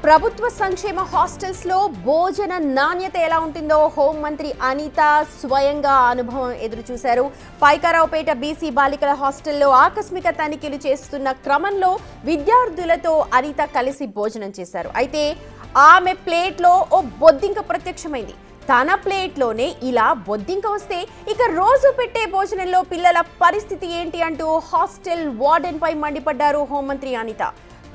ప్రభుత్వ సంక్షేమ హాస్టల్స్ లో భోజన నాణ్యత ఎలా ఉంటుందో హోం మంత్రి అనిత స్వయంగా అనుభవం ఎదురు చూశారు. పైకారావుపేట బీసీ బాలికల హాస్టల్లో ఆకస్మిక తనిఖీలు చేస్తున్న క్రమంలో విద్యార్థులతో అనిత కలిసి భోజనం చేశారు. అయితే ఆమె ప్లేట్లో ఓ బొద్దింక ప్రత్యక్షమైంది. తన ప్లేట్లోనే ఇలా బొద్దింక వస్తే ఇక రోజు పెట్టే భోజనంలో పిల్లల పరిస్థితి ఏంటి అంటూ హాస్టల్ వార్డెన్ పై మండిపడ్డారు హోంమంత్రి అనిత.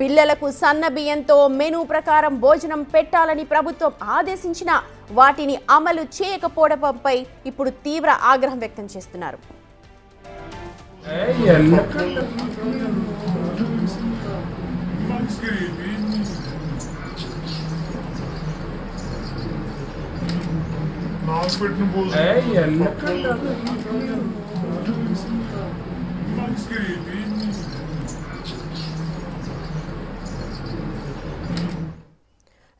పిల్లలకు సన్న బియ్యంతో మెనూ ప్రకారం భోజనం పెట్టాలని ప్రభుత్వం ఆదేశించినా వాటిని అమలు చేయకపోవడంపై ఇప్పుడు తీవ్ర ఆగ్రహం వ్యక్తం చేస్తున్నారు.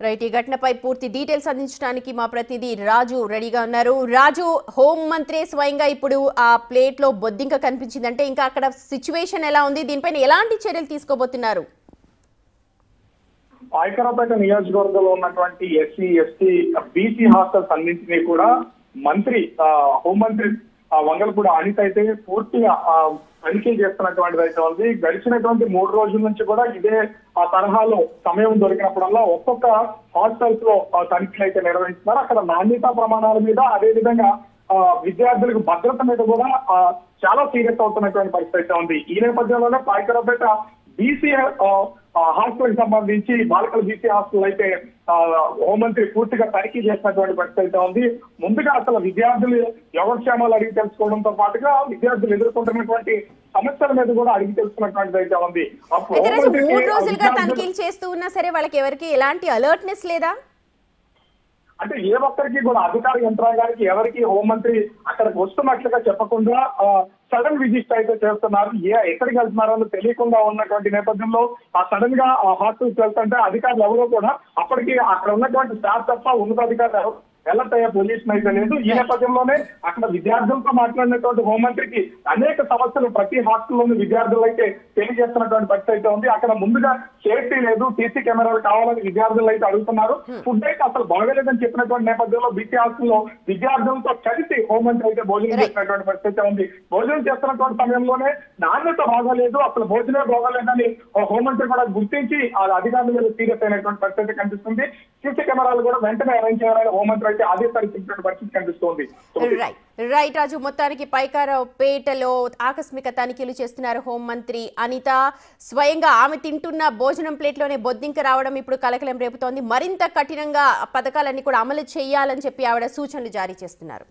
రైట్, ఈ ఘటనపై పూర్తి డీటెయిల్స్ అందించడానికి మా ప్రతినిధి రాజు రెడీగా ఉన్నారు. రాజు, హోం మంత్రి స్వయంగా ఇప్పుడు ఆ ప్లేట్ లో బొద్దింక కనిపించిందంటే ఇంకా అక్కడ సిచ్యువేషన్ ఎలా ఉంది, దీనిపైన ఎలాంటి చర్యలు తీసుకోబోతున్నారు? పైకారావుపేట నియోజకవర్గంలో ఉన్నటువంటి ఎస్సీ ఎస్టీ బీసీ హాస్టల్స్ అన్నింటినీ కూడా మంత్రి హోంమంత్రి వంగలపూడి అనిత అయితే పూర్తిగా తనిఖీ చేస్తున్నటువంటిది అయితే ఉంది. గడిచినటువంటి 3 రోజుల నుంచి కూడా ఇదే ఆ తరహాలో సమయం దొరికినప్పుడల్లా ఒక్కొక్క హాస్టల్స్ లో తనిఖీలు అయితే నిర్వహిస్తున్నారు. అక్కడ నాణ్యతా ప్రమాణాల మీద, అదే విధంగా విద్యార్థులకు భద్రత మీద కూడా చాలా సీరియస్ అవుతున్నటువంటి పరిస్థితి అయితే ఉంది. ఈ నేపథ్యంలోనే పైకారావుపేట బీసీ హాస్టల్ కి సంబంధించి బాలికల బీసీ హాస్టల్ అయితే హోంమంత్రి పూర్తిగా తనిఖీ చేసినటువంటి పరిస్థితి అయితే ఉంది. ముందుగా అసలు విద్యార్థులు యోగక్షేమాలు అడిగి తెలుసుకోవడంతో పాటుగా విద్యార్థులు ఎదుర్కొంటున్నటువంటి సమస్యల మీద కూడా అడిగి తెలుసుకున్నటువంటిది అయితే ఉంది. 3 రోజులుగా తనిఖీలు చేస్తూ ఉన్నా సరే వాళ్ళకి ఎవరికి ఎలాంటి అలర్ట్నెస్ లేదా? అంటే ఏ ఒక్కరికి కూడా అధికార యంత్రాంగానికి ఎవరికి హోంమంత్రి అక్కడికి వస్తున్నట్లుగా చెప్పకుండా సడన్ విజిట్ అయితే చేస్తున్నారు. ఎక్కడికి వెళ్తున్నారో తెలియకుండా ఉన్నటువంటి నేపథ్యంలో ఆ సడన్ గా ఆ హాస్టల్కి వెళ్తుంటే అధికారులు ఎవరో కూడా అప్పటికి అక్కడ ఉన్నటువంటి స్టాఫ్ తప్ప ఉన్నతాధికారులు ఎలర్ట్ అయ్యే పొజిషన్ అయితే లేదు. ఈ నేపథ్యంలోనే అక్కడ విద్యార్థులతో మాట్లాడినటువంటి హోంమంత్రికి అనేక సమస్యలు ప్రతి హాస్టల్లోని విద్యార్థులు అయితే తెలియజేస్తున్నటువంటి పరిస్థితి అయితే ఉంది. అక్కడ ముందుగా సేఫ్టీ లేదు, సీసీ కెమెరాలు కావాలని విద్యార్థులు అయితే అడుగుతున్నారు. ఫుడ్ అయితే అసలు బాగలేదని చెప్పినటువంటి నేపథ్యంలో బీసీ హాస్టల్లో విద్యార్థులతో కలిసి హోంమంత్రి అయితే భోజనం చేసినటువంటి పరిస్థితి ఉంది. భోజనం చేస్తున్నటువంటి సమయంలోనే నాణ్యత బాగోలేదు, అసలు భోజనమే బాగోలేదని హోంమంత్రి కూడా గుర్తించి ఆ అధికారుల మీద సీరియస్ అయినటువంటి పరిస్థితి కనిపిస్తుంది. సీసీ కెమెరాలు కూడా వెంటనే అరేంజ్ చేయాలని హోంమంత్రి అయితే ఆదేశాలు పరిస్థితి కనిపిస్తోంది. రైట్ రాజు, మొత్తానికి పైకారావుపేటలో ఆకస్మిక తనిఖీలు చేస్తున్నారు హోంమంత్రి అనిత. స్వయంగా ఆమె తింటున్న భోజనం ప్లేట్లోనే బొద్దింక రావడం ఇప్పుడు కలకలం రేపుతోంది. మరింత కఠినంగా పథకాలన్నీ కూడా అమలు చేయాలని చెప్పి ఆవిడ సూచనలు జారీ చేస్తున్నారు.